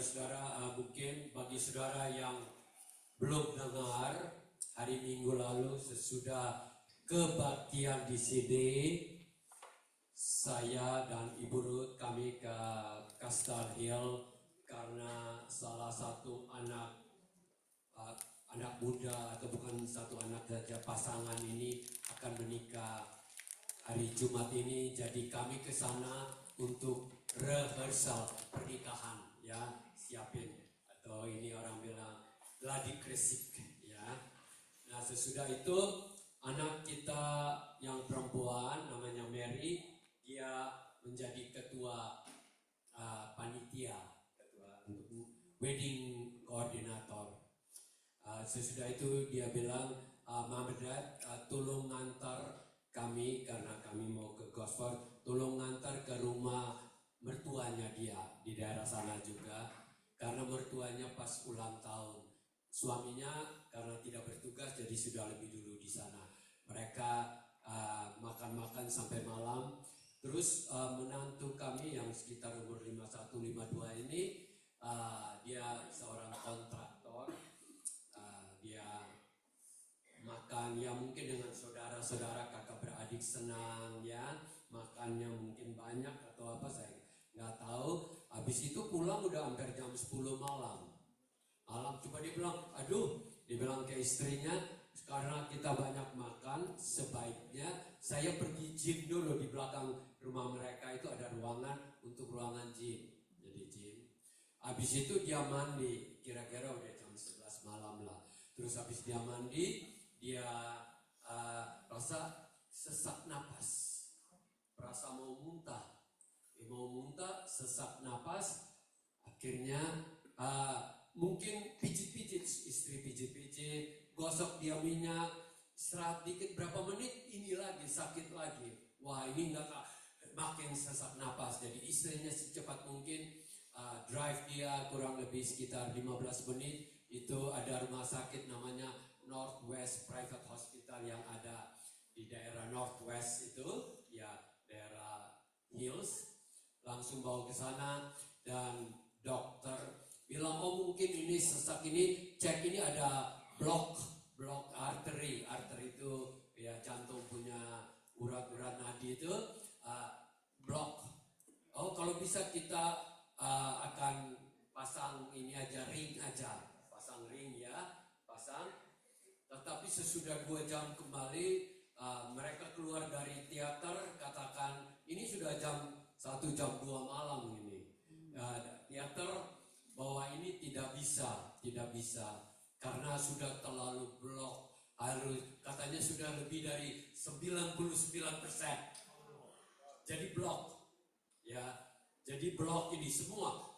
saudara-saudara, mungkin bagi saudara yang belum dengar, hari Minggu lalu sesudah kebaktian di sini, saya dan Ibu Ruth kami ke Castle Hill karena salah satu anak muda, atau bukan satu anak saja, pasangan ini akan menikah hari Jumat ini. Jadi kami ke sana untuk rehearsal pernikahan, ya, siapin, atau ini orang bilang gladi kresik, ya. Nah, sesudah itu anak kita yang perempuan namanya Mary, dia menjadi ketua panitia, ketua untuk wedding coordinator. Sesudah itu dia bilang, Mama Dad, tolong ngantar kami, karena kami mau ke Gosford, tolong ngantar ke rumah mertuanya dia di daerah sana juga, karena mertuanya pas ulang tahun. Suaminya karena tidak bertugas jadi sudah lebih dulu di sana. Mereka makan-makan sampai malam. Terus menantu kami yang sekitar umur 51-52 ini, dia seorang kontraktor. Dia makan ya mungkin dengan saudara-saudara, kakak beradik senang, ya, makannya mungkin banyak atau apa, saya nggak tahu. Habis itu pulang udah hampir jam 10 malam. Coba dia bilang, dia bilang ke istrinya, karena kita banyak makan, sebaiknya saya pergi gym dulu. Di belakang rumah mereka itu ada ruangan untuk ruangan gym. Jadi gym. Habis itu dia mandi, kira-kira udah jam 11 malam lah. Terus habis dia mandi, dia rasa sesak napas, rasa mau muntah, sesak napas. Akhirnya mungkin pijit-pijit, istri pijit-pijit, gosok dia minyak, istirahat dikit berapa menit, ini lagi sakit lagi. Wah, ini enggak, makin sesak napas. Jadi istrinya secepat mungkin drive dia kurang lebih sekitar 15 menit. Itu ada rumah sakit namanya Northwest Private Hospital yang ada di daerah Northwest itu, ya, daerah Hills. Langsung bawa ke sana dan dokter bilang, mungkin ini sesak, ini cek, ini ada blok arteri itu, ya, jantung punya urat-urat nadi itu blok. Kalau bisa kita akan pasang ini aja, ring aja, pasang ring, ya, pasang. Tetapi sesudah 2 jam kembali, mereka keluar dari teater, katakan ini sudah jam 1 jam 2 malam ini. Teater bahwa ini tidak bisa karena sudah terlalu blok. Katanya sudah lebih dari 99%. Jadi blok, ya. Jadi blok ini semua.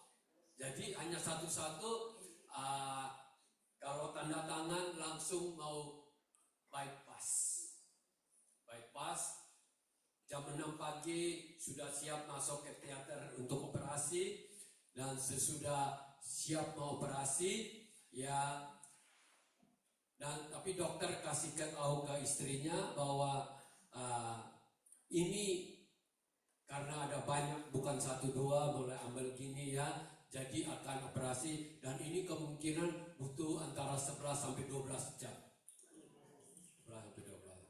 Jadi hanya satu-satu, kalau tanda tangan langsung mau bypass. Jam 6 pagi sudah siap masuk ke teater untuk operasi, dan sesudah siap mau operasi, ya, dan tapi dokter kasih tahu ke istrinya bahwa ini karena ada banyak, bukan 1-2, boleh ambil gini, ya, jadi akan operasi, dan ini kemungkinan butuh antara 11 sampai 12 jam. 11 sampai 12.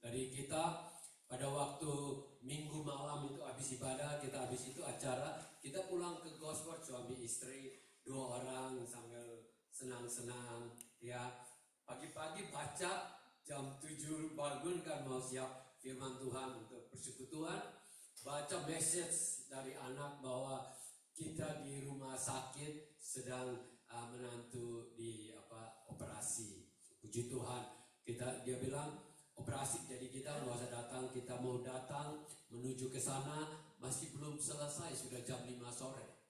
Dari kita pada waktu Minggu malam itu habis ibadah, kita habis itu acara, kita pulang ke Gosford, suami istri 2 orang sambil senang-senang, ya. Pagi-pagi baca, jam 7 bangun kan, mau siap firman Tuhan untuk persekutuan. Baca message dari anak bahwa kita di rumah sakit sedang menantu di operasi. Puji Tuhan, dia bilang operasi, jadi kita nggak usah datang. Kita mau datang menuju ke sana, masih belum selesai, sudah jam 5 sore.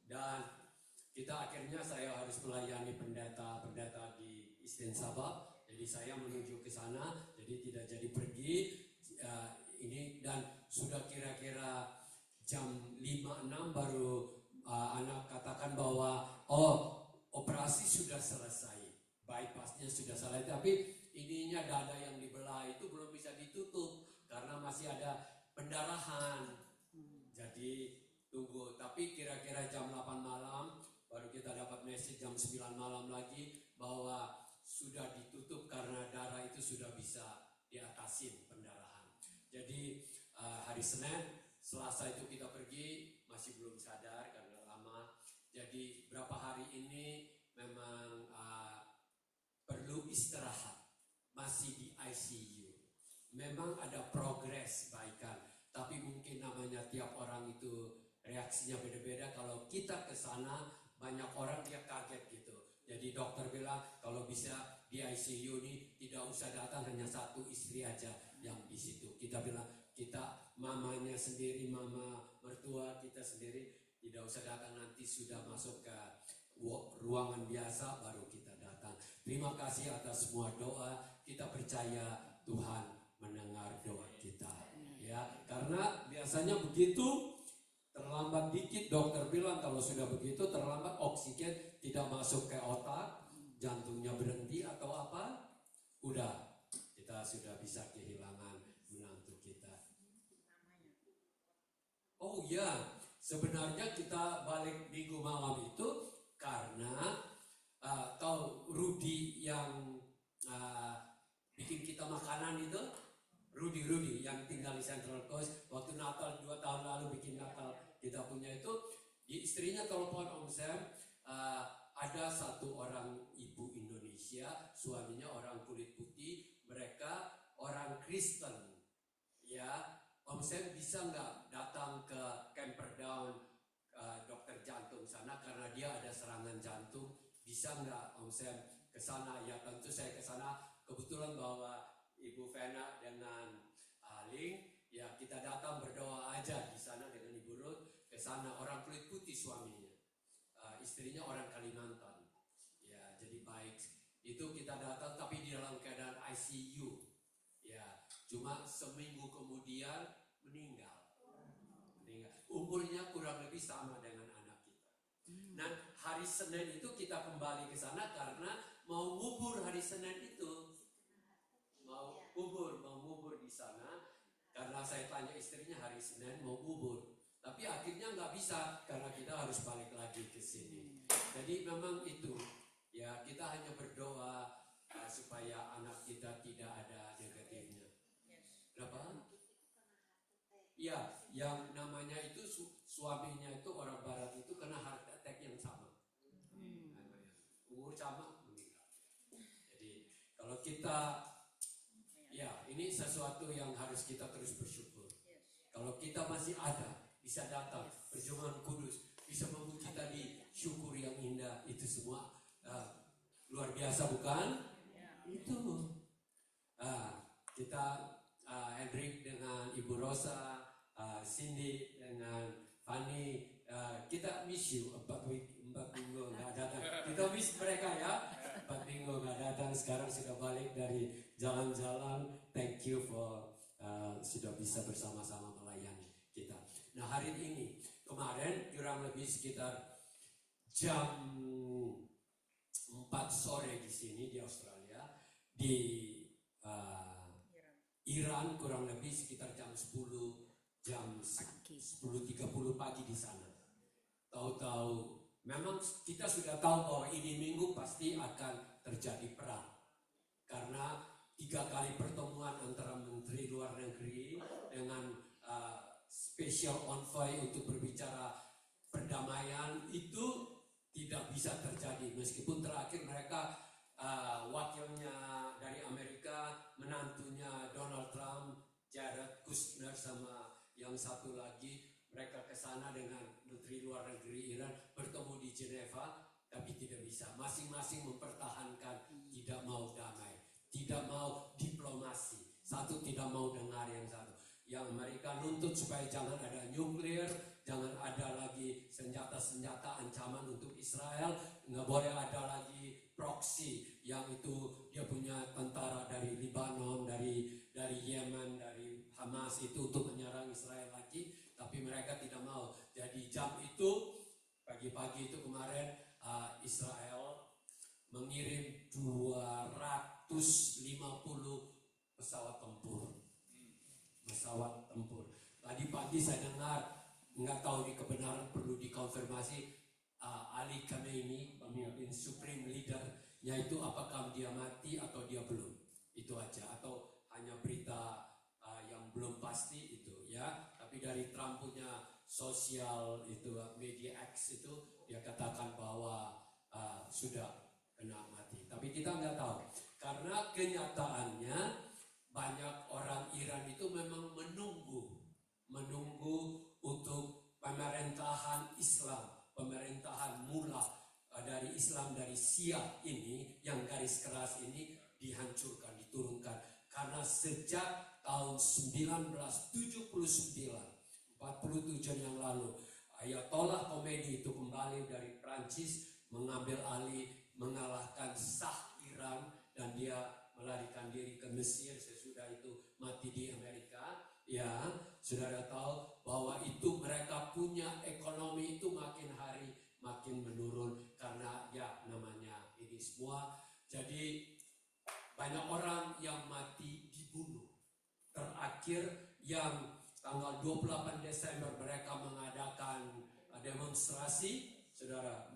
Dan kita akhirnya, saya harus melayani pendeta di Isten Sabah, jadi saya menuju ke sana, jadi tidak jadi pergi ini. Dan sudah kira-kira jam 5-6 baru anak katakan bahwa operasi sudah selesai, bypassnya sudah selesai, tapi ininya dada yang dibelah itu belum bisa ditutup karena masih ada pendarahan. Jadi tunggu, tapi kira-kira jam 8 malam message jam 9 malam lagi bahwa sudah ditutup karena darah itu sudah bisa diatasin pendarahan. Jadi hari Senin, Selasa itu kita pergi, masih belum sadar karena lama. Jadi berapa hari ini memang perlu istirahat, masih di ICU. Memang ada progres baikan, tapi mungkin namanya tiap orang itu reaksinya beda-beda. Kalau kita ke sana, banyak orang dia kaget gitu. Jadi dokter bilang kalau bisa di ICU ini tidak usah datang, hanya satu istri aja yang di situ. Kita bilang kita mamanya sendiri, mama mertua kita sendiri tidak usah datang, nanti sudah masuk ke ruangan biasa baru kita datang. Terima kasih atas semua doa. Kita percaya Tuhan mendengar doa kita. Ya, karena biasanya begitu. Terlambat dikit, dokter bilang kalau sudah begitu terlambat, oksigen tidak masuk ke otak, jantungnya berhenti atau apa, udah kita sudah bisa kehilangan menantu kita. Oh ya, sebenarnya kita balik minggu malam itu karena tahu Rudy yang bikin kita makanan itu, Rudy yang tinggal di Central Coast, waktu Natal 2 tahun lalu bikin Natal kita punya itu, istrinya telepon Om Sam, ada satu orang ibu Indonesia, suaminya orang kulit putih, mereka orang Kristen, ya. Om Sam bisa nggak datang ke Camperdown dokter jantung sana karena dia ada serangan jantung, bisa nggak Om Sam ke sana? Ya tentu saya ke sana, kebetulan bahwa Ibu Vena dengan Ling, ya kita datang berdoa aja di sana dengan Ibu Ruth, ke sana orang kulit putih suaminya, istrinya orang Kalimantan, ya jadi baik. Itu kita datang tapi di dalam keadaan ICU, ya cuma seminggu kemudian meninggal. Umurnya kurang lebih sama dengan anak kita. Nah hari Senin itu kita kembali ke sana karena mau ngubur hari Senin itu. Mau ngubur di sana karena saya tanya istrinya hari Senin mau ngubur, tapi akhirnya nggak bisa karena kita harus balik lagi ke sini. Jadi memang itu ya, kita hanya berdoa supaya anak kita tidak ada negatifnya. Berapa? Ya, yang namanya itu suaminya itu orang Barat itu kena heart attack yang sama, umur sama meninggal. Jadi kalau kita ya, ini sesuatu yang harus kita terus bersyukur. Kalau kita masih ada, bisa datang, perjumpaan kudus, bisa memuji tadi, syukur yang indah, itu semua luar biasa bukan? Itu. Kita Hendrik dengan Ibu Rosa, Cindy dengan Fanny, kita miss you 4 minggu nggak datang. Kita miss mereka ya, 4 minggu nggak datang. Sekarang sudah balik dari jalan-jalan. Thank you for sudah bisa bersama-sama melayani kita. Nah hari ini, kemarin kurang lebih sekitar jam 4 sore di sini di Australia, di Iran kurang lebih sekitar jam 10:30 pagi di sana. Tahu-tahu memang kita sudah tahu bahwa ini minggu pasti akan terjadi perang. Karena 3 kali pertemuan antara Menteri Luar Negeri dengan Special Envoy untuk berbicara perdamaian itu tidak bisa terjadi. Meskipun terakhir mereka wakilnya dari Amerika, menantunya Donald Trump, Jared Kushner sama yang satu lagi, mereka ke sana dengan Menteri Luar Negeri Iran bertemu di Geneva, tapi tidak bisa. Masing-masing mempertahankan tidak mau damai, tidak mau diplomasi. Satu tidak mau dengar yang satu. Yang mereka nuntut supaya jangan ada nuklir, jangan ada lagi senjata-senjata ancaman untuk Israel, nggak boleh ada lagi proxy yang itu dia punya tentara dari Lebanon, dari Yemen, dari Hamas itu untuk menyerang Israel lagi, tapi mereka tidak mau. Jadi jam itu pagi-pagi itu kemarin Israel mengirim 250 pesawat tempur. Tadi pagi saya dengar, nggak tahu di kebenaran, perlu dikonfirmasi, Ali Khamenei, pemimpin supreme leadernya itu, apakah dia mati atau dia belum? Itu aja, atau hanya berita yang belum pasti itu ya. Tapi dari Trump punya sosial itu media X itu dia katakan bahwa sudah kena mati. Tapi kita nggak tahu karena kenyataannya banyak orang Iran itu memang menunggu untuk pemerintahan Islam, pemerintahan mula dari Islam dari Syiah ini yang garis keras ini dihancurkan, diturunkan. Karena sejak tahun 1979, 47 yang lalu, Ayatollah Khomeini itu kembali dari Prancis, mengambil alih, mengalahkan Shah Iran, dan dia melarikan diri ke Mesir. Sesudah itu mati di Amerika. Ya, saudara tahu bahwa itu mereka punya ekonomi itu makin hari makin menurun karena ya namanya ini semua. Jadi banyak orang yang mati dibunuh. Terakhir yang tanggal 28 Desember mereka mengadakan demonstrasi, saudara,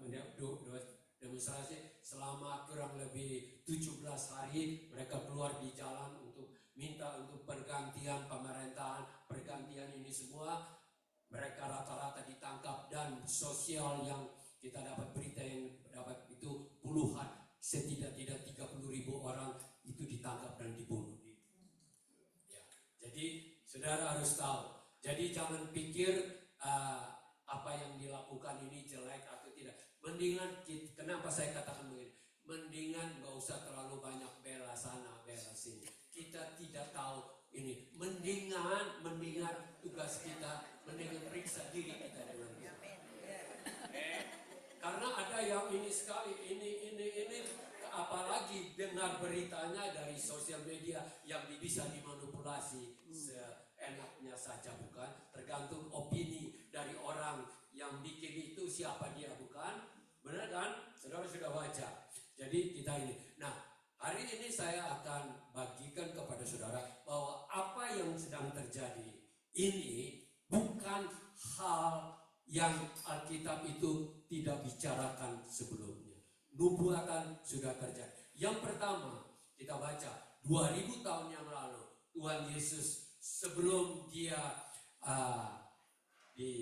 demonstrasi selama kurang lebih 17 hari. Mereka keluar di jalan untuk minta untuk pergantian pemerintahan, pergantian ini semua. Mereka rata-rata ditangkap dan sosial yang kita dapat berita yang dapat itu puluhan, setidak-tidak 30.000 orang itu ditangkap dan dibunuh. Ya. Jadi saudara harus tahu. Jadi jangan pikir apa yang dilakukan ini jelek atau tidak. Mendingan, kenapa saya katakan begini? Mendingan gak usah terlalu banyak bela sana, bela sini. Kita tidak tahu ini. Mendingan tugas kita, mendingan periksa diri kita dengan dia. Karena ada yang ini sekali, ini, apalagi dengar beritanya dari sosial media yang bisa dimanipulasi seenaknya saja, bukan? Tergantung opini dari orang yang bikin itu siapa dia, bukan? Benar kan? Saudara sudah baca. Jadi kita ini. Nah, hari ini saya akan bagikan kepada saudara bahwa apa yang sedang terjadi ini bukan hal yang Alkitab itu tidak bicarakan sebelumnya. Nubuatan sudah terjadi. Yang pertama, kita baca 2000 tahun yang lalu, Tuhan Yesus sebelum dia di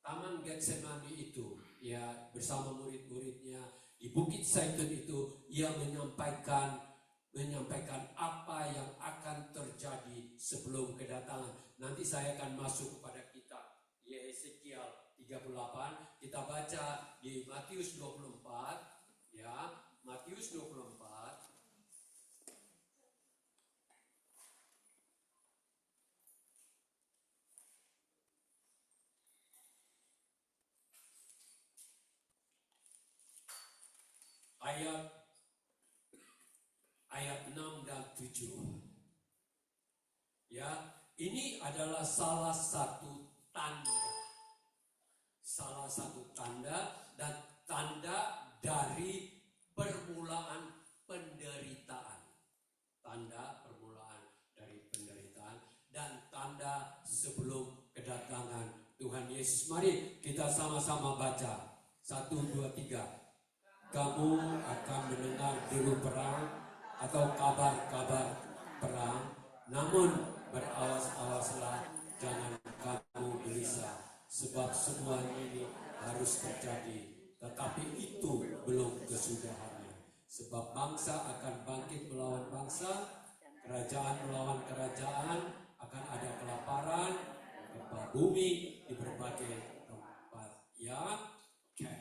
Taman Getsemani itu, ya bersama murid-muridnya di Bukit Zaitun itu, ia menyampaikan apa yang akan terjadi sebelum kedatangan. Nanti saya akan masuk kepada kitab Yeskiel 38. Kita baca di Matius 24, ya, Matius 24. Ayat 6 dan 7. Ya, ini adalah salah satu tanda dan tanda dari permulaan penderitaan. Tanda permulaan dari penderitaan dan tanda sebelum kedatangan Tuhan Yesus. Mari kita sama-sama baca. 1, 2, 3. Kamu akan mendengar deru perang atau kabar-kabar perang, namun berawas-awaslah, jangan kamu gelisah, sebab semuanya ini harus terjadi, tetapi itu belum kesudahannya. Sebab bangsa akan bangkit melawan bangsa, kerajaan melawan kerajaan, akan ada kelaparan, gempa bumi di berbagai tempat. Ya, oke.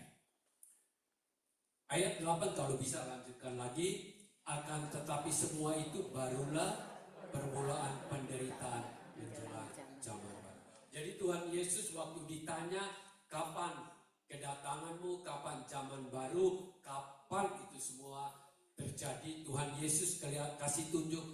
Ayat 8 kalau bisa lanjutkan lagi. Akan tetapi semua itu barulah permulaan penderitaan menjelang zaman baru. Jadi Tuhan Yesus waktu ditanya kapan kedatanganmu, kapan zaman baru, kapan itu semua terjadi, Tuhan Yesus kasih tunjuk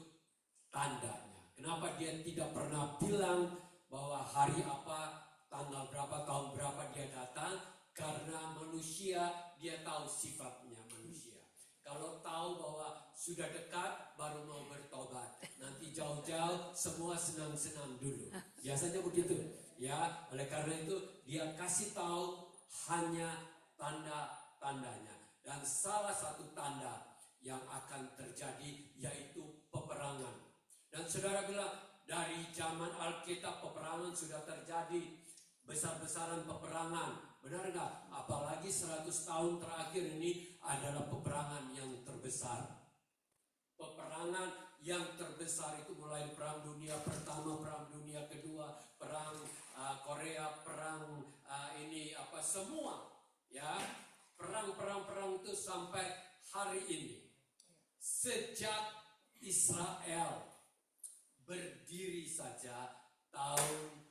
tandanya. Kenapa dia tidak pernah bilang bahwa hari apa, tanggal berapa, tahun berapa dia datang? Karena manusia, dia tahu sifatnya manusia. Kalau tahu bahwa sudah dekat baru mau bertobat. Nanti jauh-jauh semua senang-senang dulu. Biasanya begitu. Ya, oleh karena itu dia kasih tahu hanya tanda tandanya. Dan salah satu tanda yang akan terjadi yaitu peperangan. Dan saudara bilang, dari zaman Alkitab peperangan sudah terjadi, besar-besaran peperangan. Benar nggak? Apalagi 100 tahun terakhir ini adalah peperangan yang terbesar. Peperangan yang terbesar itu mulai Perang Dunia Pertama, Perang Dunia Kedua, Perang Korea, Perang semua, ya, perang itu sampai hari ini. Sejak Israel berdiri saja tahun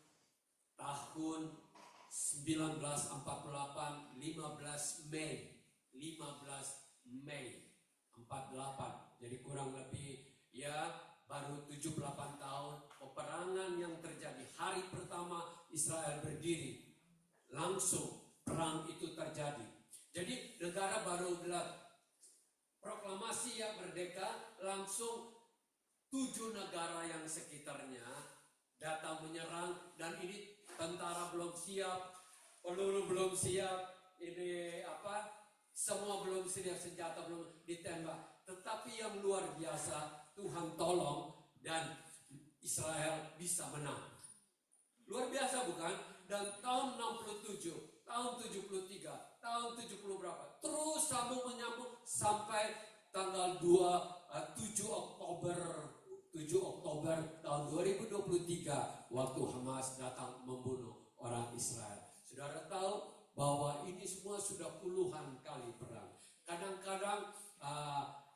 1948, 15 Mei 48. Jadi kurang lebih ya baru 78 tahun peperangan yang terjadi. Hari pertama Israel berdiri, langsung perang itu terjadi. Jadi negara baru proklamasi ya merdeka, langsung 7 negara yang sekitarnya datang menyerang, dan ini tentara belum siap, peluru belum siap, semua belum siap, senjata belum ditembak. Tetapi yang luar biasa, Tuhan tolong dan Israel bisa menang. Luar biasa bukan? Dan tahun 67, tahun 73, tahun 70 berapa, terus sambung menyambung sampai tanggal 7 Oktober tahun 2023 waktu Hamas datang membunuh orang Israel. Saudara tahu bahwa ini semua sudah puluhan kali perang. Kadang-kadang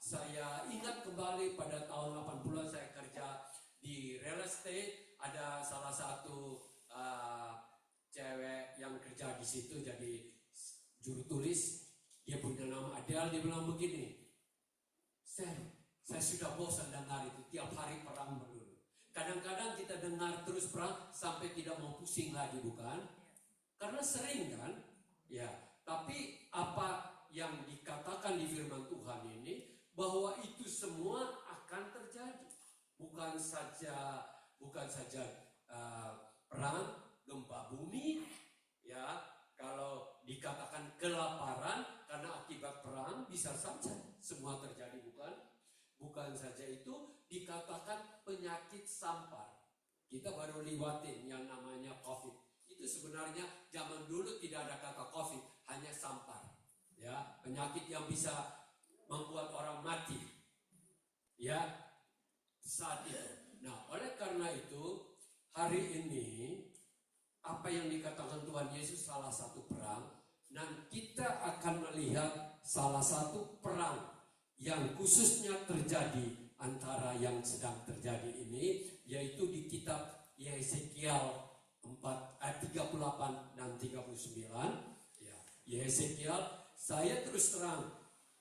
saya ingat kembali pada tahun 80-an saya kerja di real estate. Ada salah satu cewek yang kerja di situ jadi juru tulis. Dia punya nama Adele. Dia bilang begini, saya sudah bosan dengar itu, tiap hari perang melulu. Kadang-kadang kita dengar terus perang sampai tidak mau pusing lagi, bukan? Karena sering kan? Ya, tapi apa yang dikatakan di firman Tuhan ini, bahwa itu semua akan terjadi. Bukan saja perang, gempa bumi, ya, kalau dikatakan kelaparan karena akibat perang bisa saja semua terjadi, bukan? Bukan saja itu, dikatakan penyakit sampar. Kita baru lewatin yang namanya COVID. Itu sebenarnya zaman dulu tidak ada kata COVID, hanya sampar. Ya, penyakit yang bisa membuat orang mati. Ya, saat itu. Nah, oleh karena itu, hari ini apa yang dikatakan Tuhan Yesus salah satu perang, dan kita akan melihat salah satu perang yang khususnya terjadi antara yang sedang terjadi ini, yaitu di kitab Yeskiel 38 dan 39. Ya, Yeskiel, saya terus terang,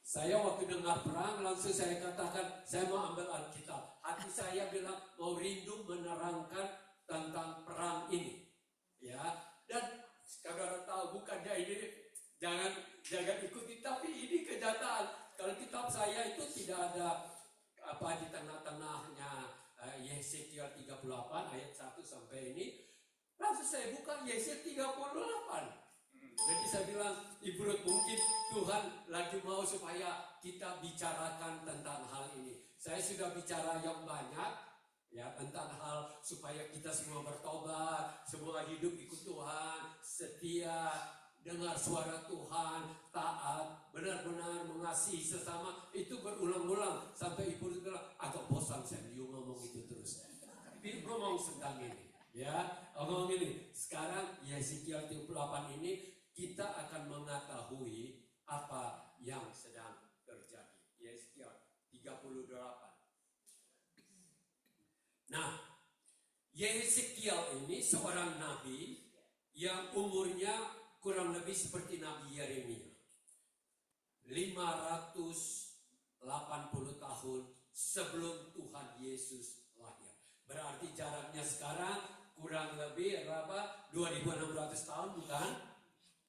saya waktu dengar perang langsung saya katakan saya mau ambil Alkitab. Hati saya bilang mau rindu menerangkan tentang perang ini. Ya, dan saudara tahu bukannya ini jangan ikuti, tapi ini kenyataan. Kalau kitab saya itu tidak ada di tengah-tengahnya Yeskiel 38 ayat 1 sampai ini. Langsung saya buka Yeskiel 38. Jadi saya bilang, Ibu Ruth, mungkin Tuhan lagi mau supaya kita bicarakan tentang hal ini. Saya sudah bicara yang banyak ya tentang hal supaya kita semua bertobat, semua hidup ikut Tuhan, setia, dengar suara Tuhan, taat, benar-benar mengasihi sesama. Itu berulang-ulang sampai Ibu bilang agak bosan saya ngomong itu terus. Tapi ngomong tentang ini, ya, ngomong ini. Sekarang Yeskiel 38 ini kita akan mengetahui apa yang sedang terjadi. Yeskiel 38. Nah, Yeskiel ini seorang nabi yang umurnya kurang lebih seperti Nabi Yeremia. 580 tahun sebelum Tuhan Yesus lahir. Berarti jaraknya sekarang kurang lebih berapa? 2600 tahun, bukan?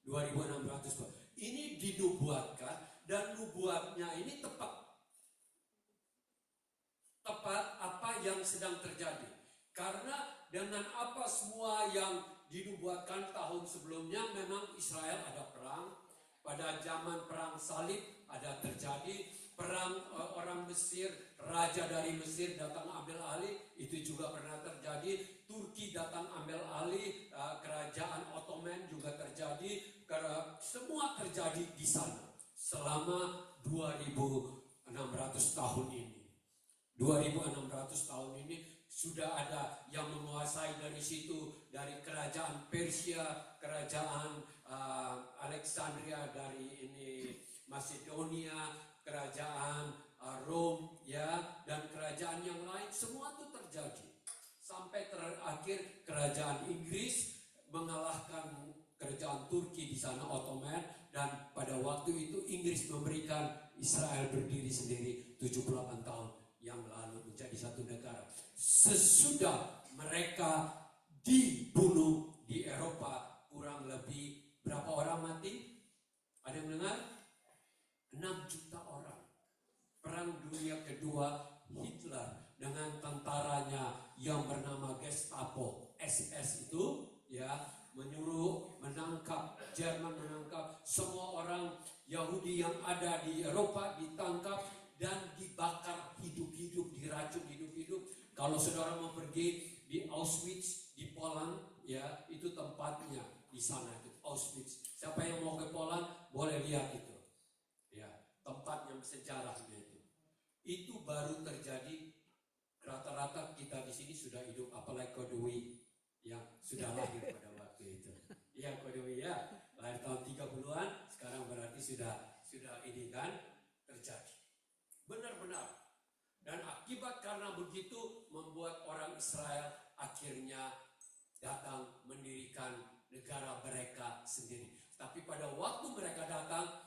2600 tahun. Ini dinubuatkan dan nubuatnya ini tepat apa yang sedang terjadi. Karena dengan apa semua yang dinubuatkan tahun sebelumnya, memang Israel ada perang, Pada zaman perang salib ada terjadi perang orang Mesir, raja dari Mesir datang ambil alih, itu juga pernah terjadi. Turki datang ambil alih, kerajaan Ottoman juga terjadi. Semua terjadi di sana selama 2600 tahun ini. 2600 tahun ini sudah ada yang menguasai dari situ, dari kerajaan Persia, kerajaan Alexandria dari ini Macedonia, kerajaan Rom, ya, dan kerajaan yang lain, semua itu terjadi sampai terakhir kerajaan Inggris mengalahkan kerajaan Turki di sana, Ottoman, dan pada waktu itu Inggris memberikan Israel berdiri sendiri 78 tahun yang lalu menjadi satu negara. Sesudah mereka dibunuh di Eropa, kurang lebih berapa orang mati? Ada yang mendengar? 6 juta orang. Perang Dunia Kedua, Hitler dengan tentaranya yang bernama Gestapo, SS itu, ya, menyuruh menangkap, Jerman menangkap semua orang Yahudi yang ada di Eropa, ditangkap dan dibakar hidup-hidup, diracun hidup-hidup. Kalau saudara mau pergi di Auschwitz di Poland, ya, itu tempatnya di sana, itu Auschwitz. Siapa yang mau ke Poland boleh lihat itu, ya, tempat yang sejarahnya itu. Itu baru terjadi. Rata-rata kita di sini sudah hidup, apalagi Kodewi yang sudah lahir pada waktu itu. Iya, Kodewi, ya, lahir tahun 30-an, sekarang berarti sudah ini kan terjadi. Benar-benar. Dan akibat karena begitu membuat orang Israel akhirnya datang mendirikan negara mereka sendiri. Tapi pada waktu mereka datang,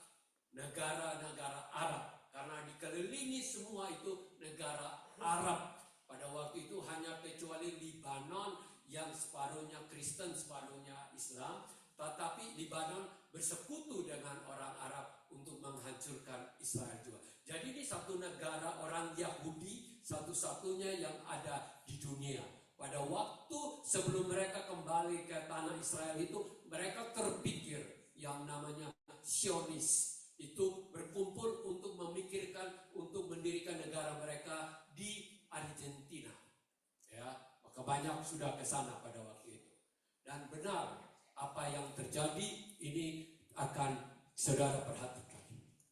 negara-negara Arab, karena dikelilingi semua itu negara Arab. Pada waktu itu hanya kecuali Libanon yang separuhnya Kristen, separuhnya Islam. Tetapi Libanon bersekutu dengan orang Arab untuk menghancurkan Israel juga. Jadi ini satu negara orang Yahudi, satu-satunya yang ada di dunia. Pada waktu sebelum mereka kembali ke tanah Israel itu, mereka terpikir yang namanya Zionis. Itu berkumpul untuk memikirkan, untuk mendirikan negara mereka di Argentina. Ya, maka banyak sudah ke sana pada waktu itu. Dan benar, apa yang terjadi ini akan saudara perhatikan.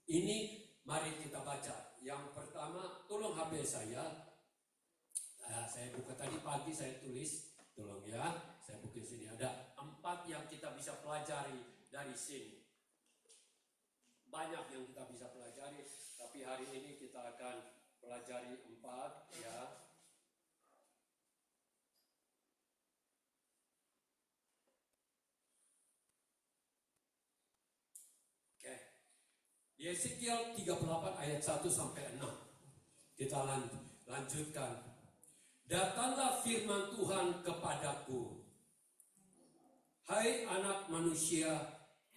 Ini mari kita baca. Yang pertama, tolong HP saya. Saya buka tadi pagi, saya tulis. Tolong ya, saya buka sini. Ada 4 yang kita bisa pelajari dari sini. Banyak yang kita bisa pelajari, tapi hari ini kita akan pelajari 4, ya. Di Yeskiel 38 ayat 1 sampai 6. Kita lanjutkan. Datanglah firman Tuhan kepadaku. Hai anak manusia,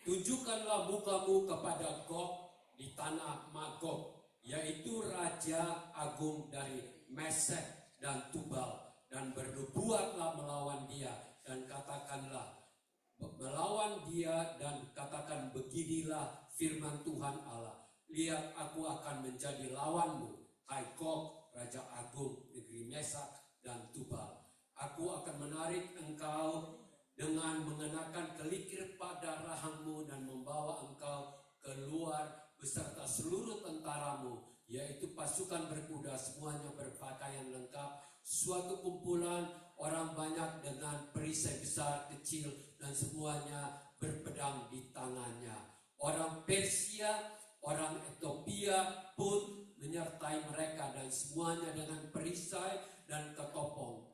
tunjukkanlah mukamu kepada Gog di tanah Magog, yaitu Raja Agung dari Mesek dan Tubal, dan bernubuatlah melawan dia, dan katakanlah, melawan dia dan katakan, beginilah firman Tuhan Allah. Lihat, aku akan menjadi lawanmu, hai Gog, Raja Agung negeri Mesak dan Tubal. Aku akan menarik engkau dengan mengenakan kelikir pada rahangmu dan membawa engkau keluar beserta seluruh tentaramu, yaitu pasukan berkuda, semuanya berpakaian lengkap, suatu kumpulan orang banyak dengan perisai besar, kecil, dan semuanya berpedang di tangannya. Orang Persia, orang Ethiopia pun menyertai mereka, dan semuanya dengan perisai dan ketopong.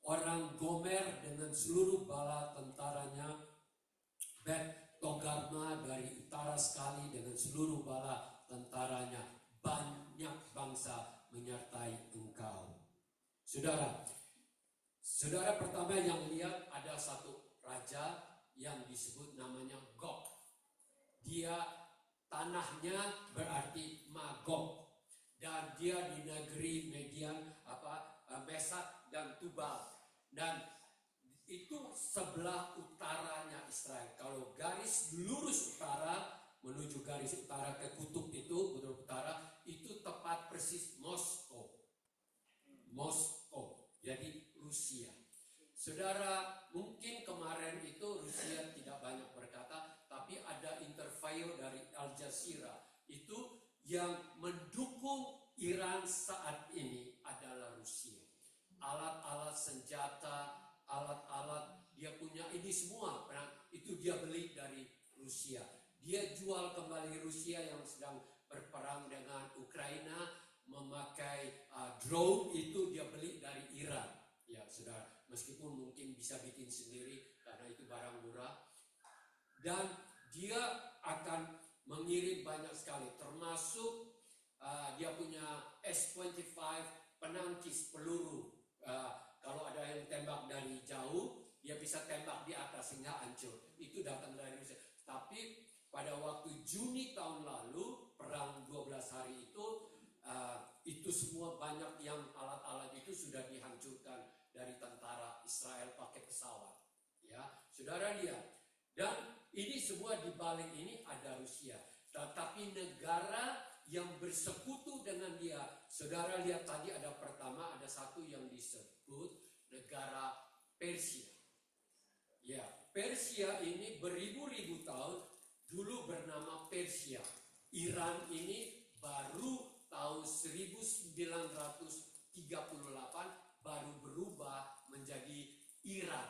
Orang Gomer dengan seluruh bala tentaranya, Bet Togarma dari utara sekali dengan seluruh bala tentaranya, banyak bangsa menyertai engkau. Saudara pertama yang lihat ada satu raja yang disebut namanya Gog. Dia tanahnya berarti Magog, dan dia di negeri Median Mesak dan Tubal. Dan itu sebelah utaranya Israel. Kalau garis lurus utara menuju garis utara ke kutub itu, kutub utara, itu tepat persis Moskow. Moskow, jadi Rusia. Saudara, mungkin kemarin itu Rusia tidak banyak berkata, tapi ada interview dari Al Jazeera itu yang mendukung Iran saat ini adalah Rusia. Alat-alat senjata, alat-alat dia punya ini semua, itu dia beli dari Rusia. Dia jual kembali Rusia yang sedang berperang dengan Ukraina, memakai drone itu dia beli dari Iran. Ya, saudara, meskipun mungkin bisa bikin sendiri karena itu barang murah. Dan dia akan mengirim banyak sekali, termasuk dia punya S-25 penangkis peluru. Kalau ada yang tembak dari jauh, dia bisa tembak di atas sehingga hancur. Itu datang dari Rusia. Tapi pada waktu Juni tahun lalu, perang 12 hari itu semua banyak yang alat-alat itu sudah dihancurkan dari tentara Israel pakai pesawat. Ya, saudara lihat. Dan ini semua di balik ini ada Rusia. Tetapi negara yang bersekutu dengan dia, saudara lihat tadi ada pertama, ada satu yang disebut negara Persia. Ya, Persia ini beribu-ribu tahun dulu bernama Persia. Iran ini baru tahun 1938 baru berubah menjadi Iran.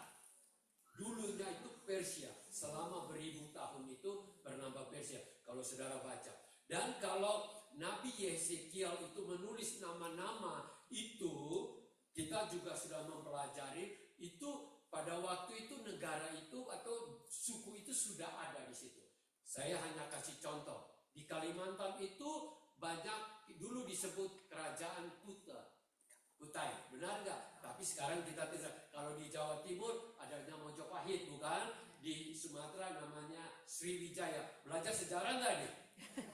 Dulunya itu Persia, selama beribu tahun itu bernama Persia, kalau saudara baca. Dan kalau Nabi Yeskiel itu menulis nama-nama itu, kita juga sudah mempelajari, itu pada waktu itu negara itu atau suku itu sudah ada di situ. Saya hanya kasih contoh, di Kalimantan itu banyak dulu disebut kerajaan Kutai, benar nggak? Tapi sekarang kita tidak. Kalau di Jawa Timur adanya Mojopahit, bukan? Di Sumatera namanya Sriwijaya. Belajar sejarah nggak nih?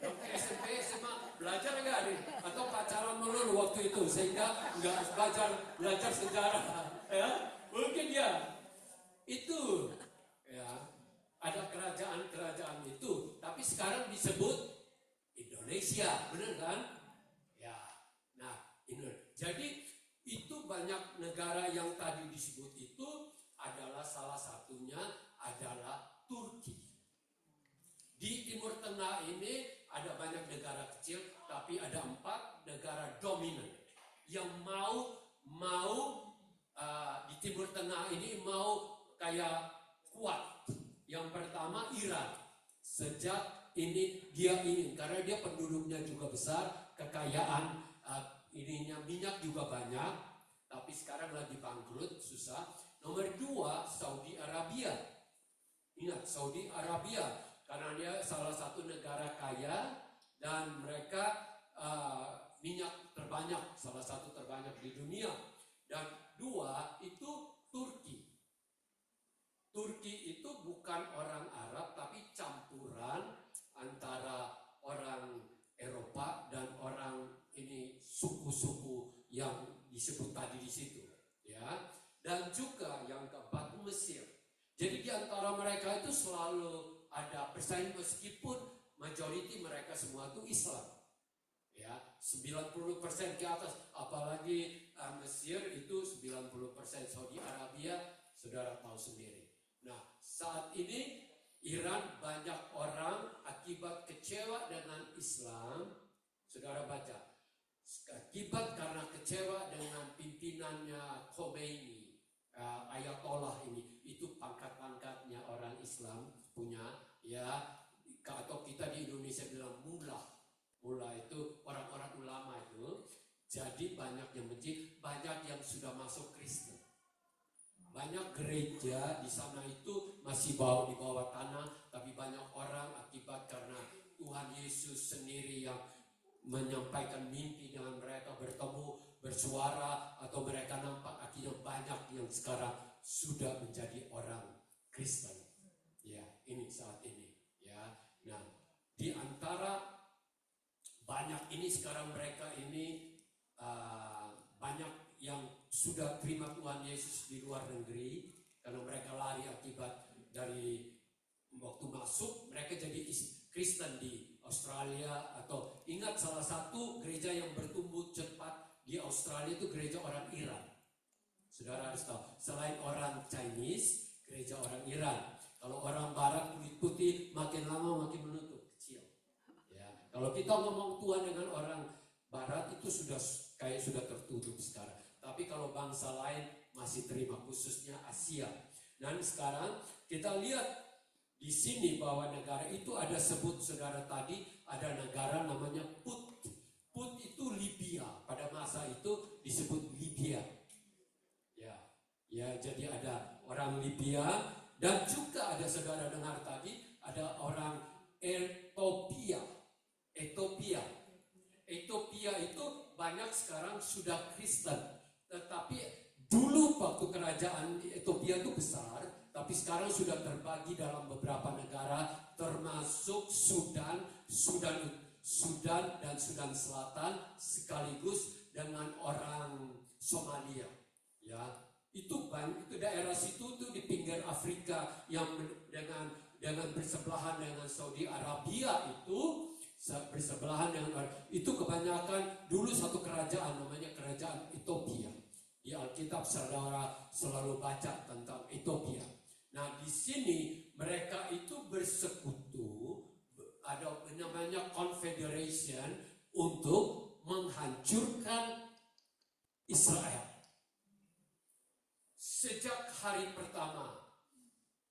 Waktu SMP, SMA belajar nggak nih? Atau pacaran melulu waktu itu sehingga nggak belajar sejarah? Ya, mungkin ya. Itu, ya. Ada kerajaan-kerajaan itu, tapi sekarang disebut Indonesia, benar kan? Ya. Nah, ini. Jadi itu banyak negara yang tadi disebut itu adalah salah satunya adalah Turki. Di Timur Tengah ini ada banyak negara kecil, tapi ada 4 negara dominan yang mau di Timur Tengah ini mau kayak kuat. Yang pertama Iran. Sejak ini dia ingin, karena dia penduduknya juga besar, kekayaan ininya minyak juga banyak, tapi sekarang lagi bangkrut, susah. Nomor 2, Saudi Arabia. Ingat, Saudi Arabia, karena dia salah satu negara kaya dan mereka minyak terbanyak, salah satu terbanyak di dunia. Dan 2 itu Turki. Turki itu bukan orang Arab, tapi campuran antara orang Eropa dan orang ini suku-suku yang disebut tadi di situ, ya. Dan juga yang keempat Mesir. Jadi di antara mereka itu selalu ada persaingan meskipun majority mereka semua itu Islam. Ya, 90% ke atas, apalagi Mesir itu 90%, Saudi Arabia saudara tahu sendiri. Nah, saat ini Iran banyak orang akibat kecewa dengan Islam, saudara baca. Akibat karena kecewa dengan pimpinannya Khomeini, Ayatollah ini, itu pangkat-pangkatnya orang Islam punya, ya, atau kita di Indonesia bilang mullah itu orang-orang ulama itu. Jadi banyak yang benci, banyak yang sudah masuk Kristen. Banyak gereja di sana itu masih di bawah tanah, tapi banyak orang akibat karena Tuhan Yesus sendiri yang menyampaikan mimpi dengan mereka, bertemu, bersuara, atau mereka nampak, akhirnya banyak yang sekarang sudah menjadi orang Kristen. Ya, ini saat ini. Ya, nah, di antara banyak ini sekarang mereka ini banyak yang sudah terima Tuhan Yesus di luar negeri, karena mereka lari akibat dari waktu masuk mereka jadi Kristen di Australia. Atau ingat salah satu gereja yang bertumbuh cepat di Australia itu gereja orang Iran. Saudara harus tahu, selain orang Chinese, gereja orang Iran. Kalau orang Barat kulit putih makin lama makin menutup, kecil. Ya, kalau kita ngomong Tuhan dengan orang Barat itu sudah tertutup sekarang. Tapi kalau bangsa lain masih terima, khususnya Asia. Dan sekarang kita lihat di sini bahwa negara itu ada sebut saudara tadi, ada negara namanya Put. Put itu Libya. Pada masa itu disebut Libya. Ya, jadi ada orang Libya dan juga ada saudara dengar tadi ada orang Ethiopia. Ethiopia itu banyak sekarang sudah Kristen. Tetapi dulu waktu kerajaan Ethiopia itu besar, tapi sekarang sudah terbagi dalam beberapa negara termasuk Sudan dan Sudan Selatan sekaligus dengan orang Somalia. Ya, itu daerah situ tuh di pinggir Afrika yang dengan bersebelahan dengan Saudi Arabia itu bersebelahan dengan itu kebanyakan dulu satu kerajaan namanya kerajaan Ethiopia. Di Alkitab saudara selalu baca tentang Ethiopia. Nah di sini mereka itu bersekutu, ada namanya confederation untuk menghancurkan Israel. Sejak hari pertama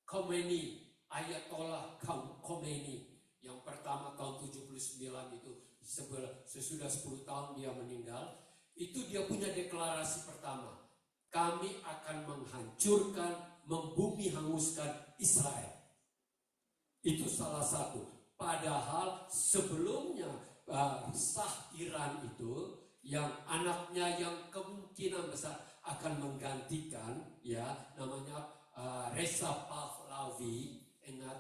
Khomeini, Ayatollah Khomeini yang pertama tahun 79 itu sesudah 10 tahun dia meninggal, itu dia punya deklarasi pertama, kami akan menghancurkan, membumi hanguskan Israel. Itu salah satu. Padahal sebelumnya Shah Iran itu yang anaknya yang kemungkinan besar akan menggantikan, ya namanya Reza Pahlavi,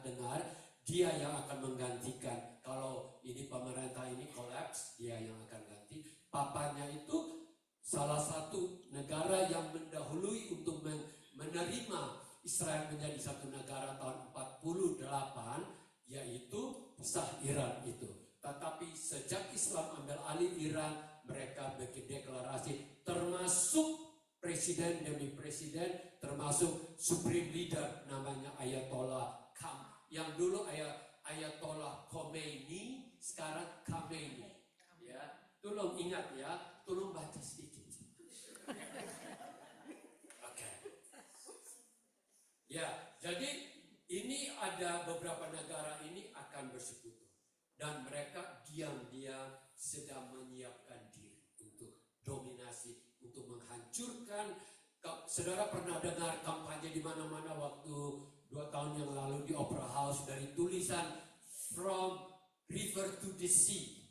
dengar dia yang akan menggantikan kalau ini pemerintah ini kolaps, dia yang akan ganti. Papanya itu salah satu negara yang mendahului untuk menerima Israel menjadi satu negara tahun 48, yaitu Shah Iran itu. Tetapi sejak Islam ambil alih Iran, mereka bikin deklarasi termasuk presiden demi presiden, termasuk supreme leader namanya Ayatollah yang dulu Ayatollah Khomeini, sekarang Khamenei. Ya, tolong ingat ya, tolong baca sedikit. Oke. Ya, jadi ini ada beberapa negara ini akan bersekutu dan mereka diam-diam sedang menyiapkan diri untuk dominasi, untuk menghancurkan. Saudara pernah dengar kampanye di mana-mana waktu 2 tahun yang lalu di Opera House dari tulisan From River to the Sea.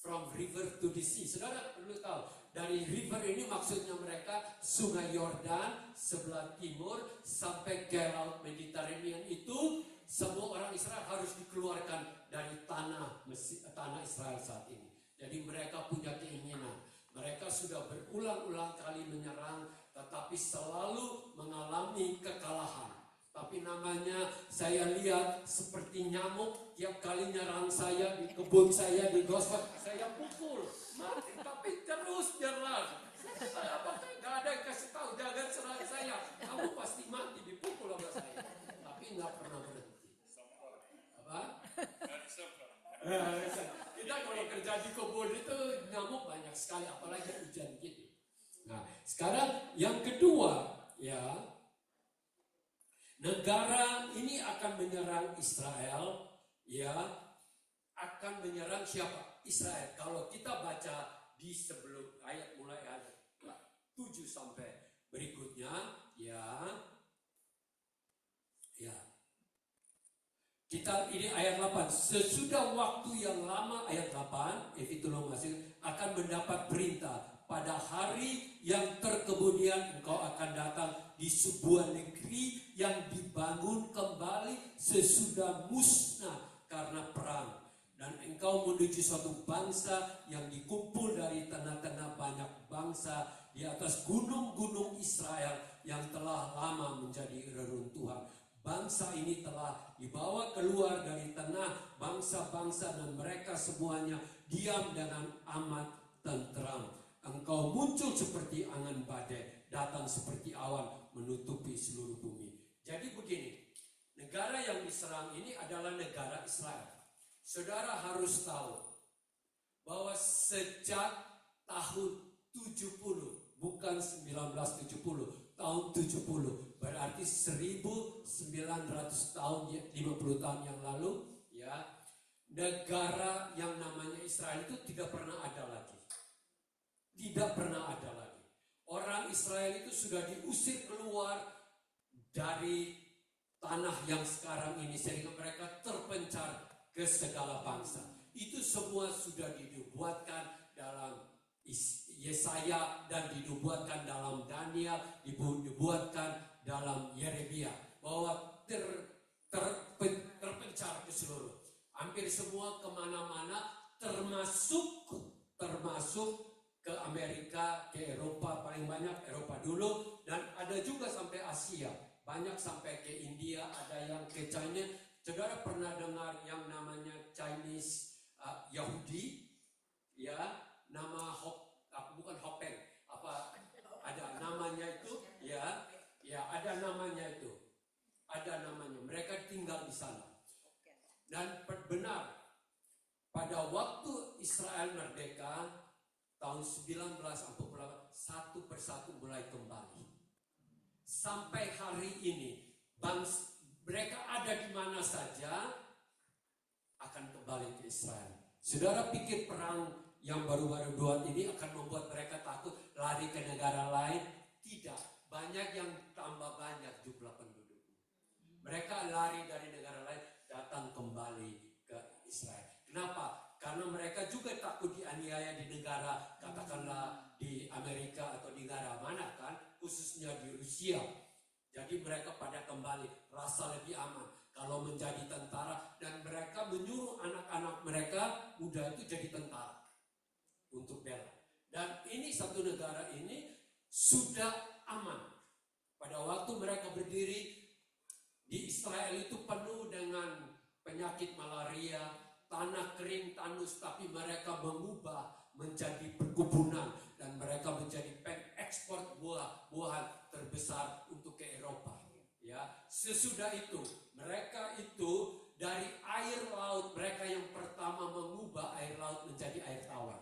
From River to the Sea. Saudara perlu tahu, dari river ini maksudnya mereka Sungai Yordan sebelah timur sampai ke Laut Mediterranean itu semua orang Israel harus dikeluarkan dari tanah Israel saat ini. Jadi mereka punya keinginan. Mereka sudah berulang-ulang kali menyerang, tetapi selalu mengalami kekalahan. Tapi namanya saya lihat seperti nyamuk, tiap kali nyerang saya di kebun saya di Gosford, saya pukul. Mati, tapi terus nyerang. Apakah nggak ada yang kasih tahu, jangan serang saya, kamu pasti mati dipukul sama saya. Tapi nggak pernah berhenti. Apa? Kita kalau kerja di kebun itu nyamuk banyak sekali, apalagi hujan gitu. Nah, sekarang yang kedua, ya, negara ini akan menyerang Israel, ya, akan menyerang siapa? Israel. Kalau kita baca di sebelum ayat mulai ayat 7 sampai berikutnya, ya. Kita ini ayat 8. Sesudah waktu yang lama, ayat 8, itu masih akan mendapat perintah. Pada hari yang terkemudian engkau akan datang di sebuah negeri yang dibangun kembali sesudah musnah karena perang. Dan engkau menuju suatu bangsa yang dikumpul dari tengah-tengah banyak bangsa di atas gunung-gunung Israel yang telah lama menjadi reruntuhan. Bangsa ini telah dibawa keluar dari tengah bangsa-bangsa dan mereka semuanya diam dengan amat tentram. Engkau muncul seperti angin badai, datang seperti awan menutupi seluruh bumi. Jadi begini, negara yang diserang ini adalah negara Israel. Saudara harus tahu bahwa sejak tahun 70, bukan 1970, tahun 70, berarti 1900 tahun, 50 tahun yang lalu, ya, negara yang namanya Israel itu tidak pernah ada lagi. Tidak pernah ada lagi. Orang Israel itu sudah diusir keluar dari tanah yang sekarang ini, sehingga mereka terpencar ke segala bangsa. Itu semua sudah dibuatkan dalam Yesaya dan dibuatkan dalam Daniel, dibuatkan dalam Yeremia, bahwa terpencar ke seluruh, hampir semua kemana-mana, termasuk ke Amerika, ke Eropa, paling banyak Eropa dulu, dan ada juga sampai Asia, banyak sampai ke India, ada yang ke China. Saudara pernah dengar yang namanya Chinese Yahudi, ya, nama bukan Hopeng, apa ada namanya itu, ya, ada namanya itu, ada namanya. Mereka tinggal di sana. Dan benar, pada waktu Israel merdeka tahun 1948, satu persatu mulai kembali. Sampai hari ini, mereka ada di mana saja akan kembali ke Israel. Saudara pikir perang yang baru-baru dua ini akan membuat mereka takut lari ke negara lain? Tidak. Banyak yang tambah banyak jumlah penduduk. Mereka lari dari negara lain, datang kembali ke Israel. Kenapa? Karena mereka juga takut dianiaya di negara, katakanlah di Amerika atau di negara mana kan, khususnya di Rusia. Jadi mereka pada kembali, rasa lebih aman kalau menjadi tentara, dan mereka menyuruh anak-anak mereka muda itu jadi tentara untuk bela. Dan ini satu negara ini sudah aman. Pada waktu mereka berdiri di Israel itu penuh dengan penyakit malaria, tanah kering, tandus, tapi mereka mengubah menjadi perkebunan dan mereka menjadi pengekspor buah-buahan terbesar untuk ke Eropa. Ya, sesudah itu mereka itu dari air laut, mereka yang pertama mengubah air laut menjadi air tawar,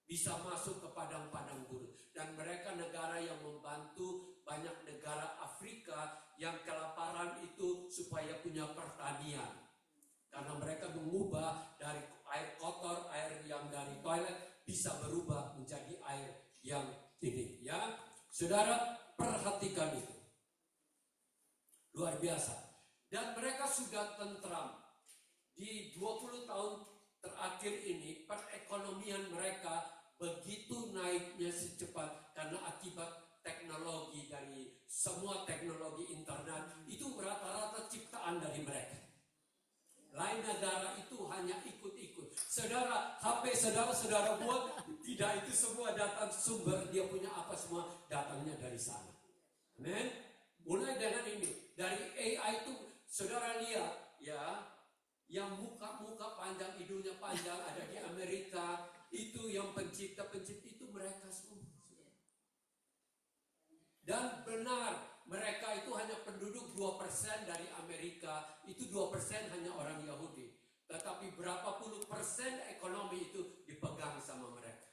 bisa masuk ke padang-padang gurun, dan mereka negara yang membantu banyak negara Afrika yang kelaparan itu supaya punya pertanian. Karena mereka mengubah dari air kotor, air yang dari toilet bisa berubah menjadi air yang ini, ya. Saudara perhatikan itu. Luar biasa. Dan mereka sudah tentram. Di 20 tahun terakhir ini perekonomian mereka begitu naiknya secepat karena akibat teknologi, dari semua teknologi internet itu rata-rata ciptaan dari mereka. Lain negara itu hanya ikut-ikut. Saudara, HP saudara buat, tidak, itu semua datang sumber, dia punya apa semua datangnya dari sana. Amen. Mulai dengan ini, dari AI itu saudara lihat, ya, yang muka-muka panjang, hidungnya panjang ada di Amerika, itu yang pencipta itu mereka semua. Dan benar, mereka itu hanya penduduk 2% dari Amerika, itu 2% hanya orang Yahudi. Tetapi berapa puluh persen ekonomi itu dipegang sama mereka.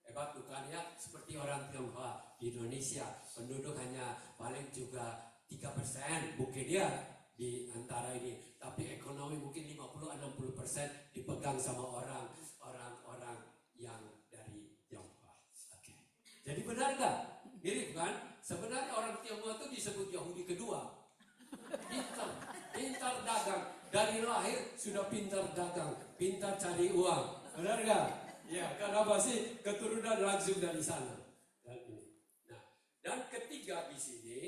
Hebat bukan ya? Seperti orang Tionghoa di Indonesia, penduduk hanya paling juga 3% mungkin ya di antara ini. Tapi ekonomi mungkin 50-60% dipegang sama orang yang dari Tionghoa. Oke. Jadi benar gak? Mirip kan? Sebenarnya orang Tionghoa itu disebut Yahudi kedua. Pintar dagang. Dari lahir sudah pintar dagang, pintar cari uang. Benar gak? Ya, kenapa sih? Keturunan langsung dari sana. Nah, dan ketiga di sini,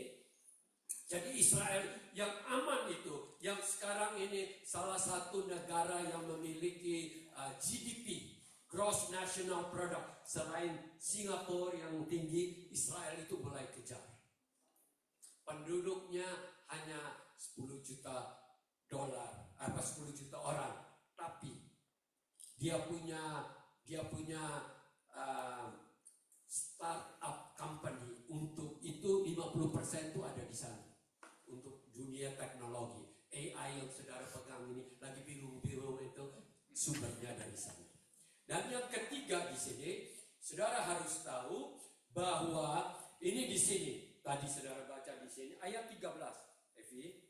jadi Israel yang aman itu, yang sekarang ini salah satu negara yang memiliki GDP gross national product. Selain Singapura yang tinggi, Israel itu mulai kejar. Penduduknya hanya 10 juta dolar, 10 juta orang, tapi dia punya startup company untuk itu 50% itu ada di sana untuk dunia teknologi. AI yang saudara pegang ini lagi biru-biru itu sumbernya dari sana. Dan yang ketiga di sini, saudara harus tahu bahwa ini di sini tadi saudara baca di sini ayat 13, Evi.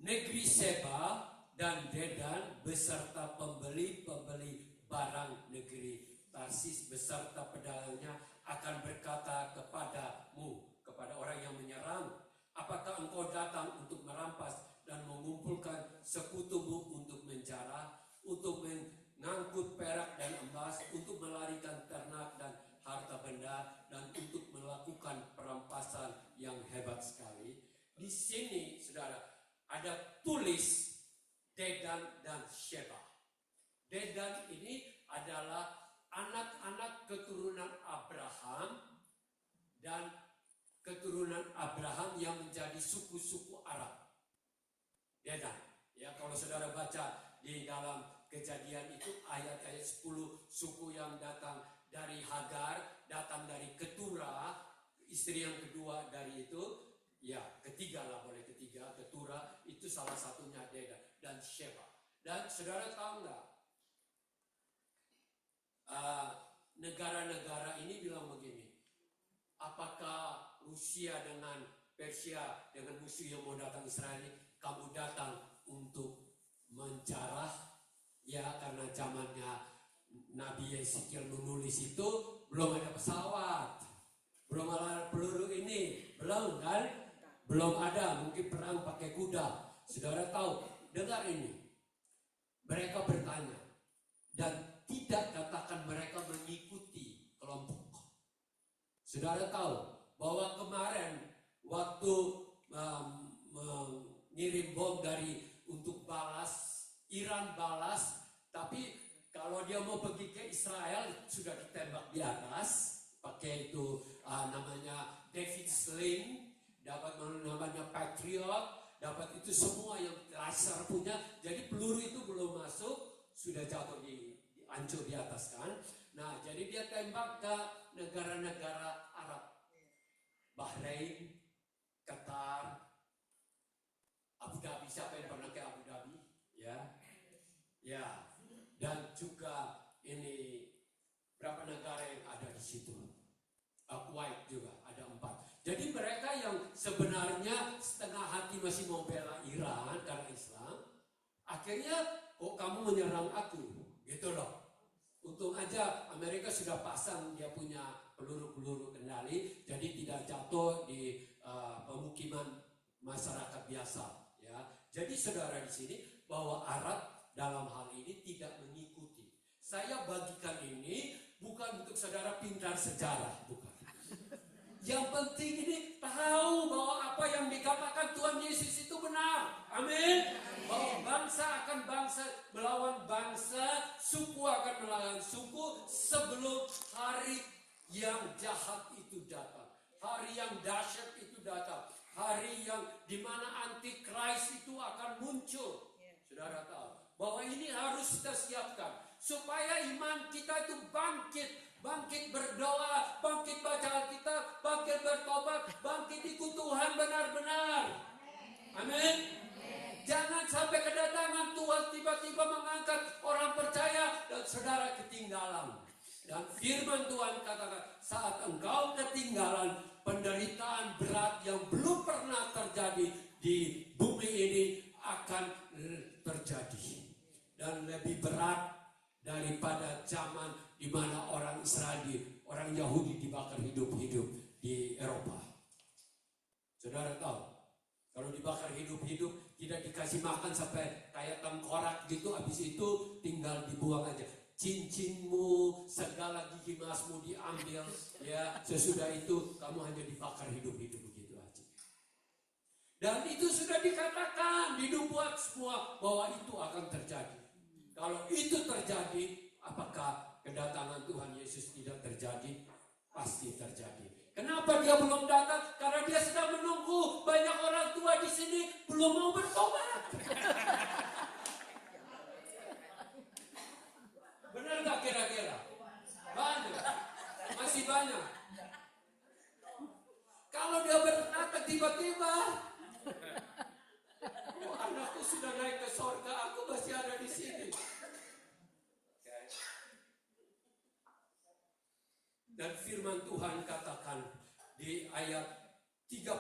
Negeri Seba dan Dedan beserta pembeli-pembeli barang negeri Tarsis beserta pedagangnya akan berkata kepadamu, kepada orang yang menyerang, apakah engkau datang untuk merampas dan mengumpulkan sekutumu untuk menjara, untuk mengangkut perak dan emas, untuk melarikan ternak dan harta benda, dan untuk melakukan perampasan yang hebat sekali. Di sini, saudara, ada tulis Dedan dan Sheba. Dedan ini adalah anak-anak keturunan Abraham dan keturunan Abraham yang menjadi suku-suku Arab. Dedan. Ya, kalau saudara baca di dalam Kejadian itu ayat-ayat 10 suku yang datang dari Hagar, datang dari Ketura, istri yang kedua dari itu, ya ketiga lah, boleh ketiga, Ketura itu salah satunya Dedan dan Sheba. Dan saudara tahu nggak? Negara-negara ini bilang begini, apakah Rusia dengan Persia dengan musuh yang mau datang Israel ini, kamu datang untuk menjarah? Ya, karena zamannya Nabi Yeskiel menulis itu belum ada pesawat, belum ada peluru ini, belum kan? Belum ada, mungkin perang pakai kuda. Saudara tahu, dengar ini. Mereka bertanya dan tidak katakan mereka mengikuti kelompok. Saudara tahu bahwa kemarin waktu mengirim bom dari untuk balas, Iran balas, tapi kalau dia mau pergi ke Israel sudah ditembak di atas, pakai itu namanya David Sling, dapat namanya Patriot, dapat itu semua yang laser punya, jadi peluru itu belum masuk, sudah jatuh hancur di atas kan. Nah, jadi dia tembak ke negara-negara Arab, Bahrain, Qatar, Abu Dhabi. Siapa yang pernah ke Abu Dhabi? Ya, dan juga ini berapa negara yang ada di situ? Kuwait juga ada 4. Jadi mereka yang sebenarnya setengah hati masih mau bela Iran karena Islam, akhirnya kok kamu menyerang aku, gitu loh. Untung aja Amerika sudah pasang dia punya peluru-peluru kendali, jadi tidak jatuh di pemukiman masyarakat biasa. Ya, jadi saudara di sini bahwa Arab dalam hal ini tidak mengikuti. Saya bagikan ini bukan untuk saudara pintar sejarah, bukan. Yang penting ini tahu bahwa apa yang dikatakan Tuhan Yesus itu benar. Amin. Bahwa bangsa akan bangsa melawan bangsa, suku akan melawan suku sebelum hari yang jahat itu datang. Hari yang dahsyat itu datang. Hari yang dimana antikris itu akan muncul. Saudara tahu bahwa ini harus kita siapkan supaya iman kita itu bangkit berdoa, bangkit baca Alkitab, bangkit bertobat, bangkit ikut Tuhan benar-benar. Amin. Jangan sampai kedatangan Tuhan tiba-tiba mengangkat orang percaya dan saudara ketinggalan. Dan firman Tuhan katakan, saat engkau ketinggalan, penderitaan berat yang belum pernah terjadi di bumi ini akan terjadi. Dan lebih berat daripada zaman di mana orang Israel, orang Yahudi dibakar hidup-hidup di Eropa. Saudara tahu, kalau dibakar hidup-hidup tidak dikasih makan sampai kayak tengkorak gitu, habis itu tinggal dibuang aja. Cincinmu, segala gigi emasmu diambil, ya sesudah itu kamu hanya dibakar hidup-hidup begitu aja. Dan itu sudah dikatakan di nubuat semua bahwa itu akan terjadi. Kalau itu terjadi, apakah kedatangan Tuhan Yesus tidak terjadi? Pasti terjadi. Kenapa dia belum datang? Karena dia sedang menunggu. Banyak orang tua di sini belum mau bertobat. Benar nggak kira-kira? Banyak. Masih banyak. Kalau dia berkata tiba-tiba, oh, anakku sudah naik ke sorga, aku masih ada di sini. Okay. Dan firman Tuhan katakan di ayat 38,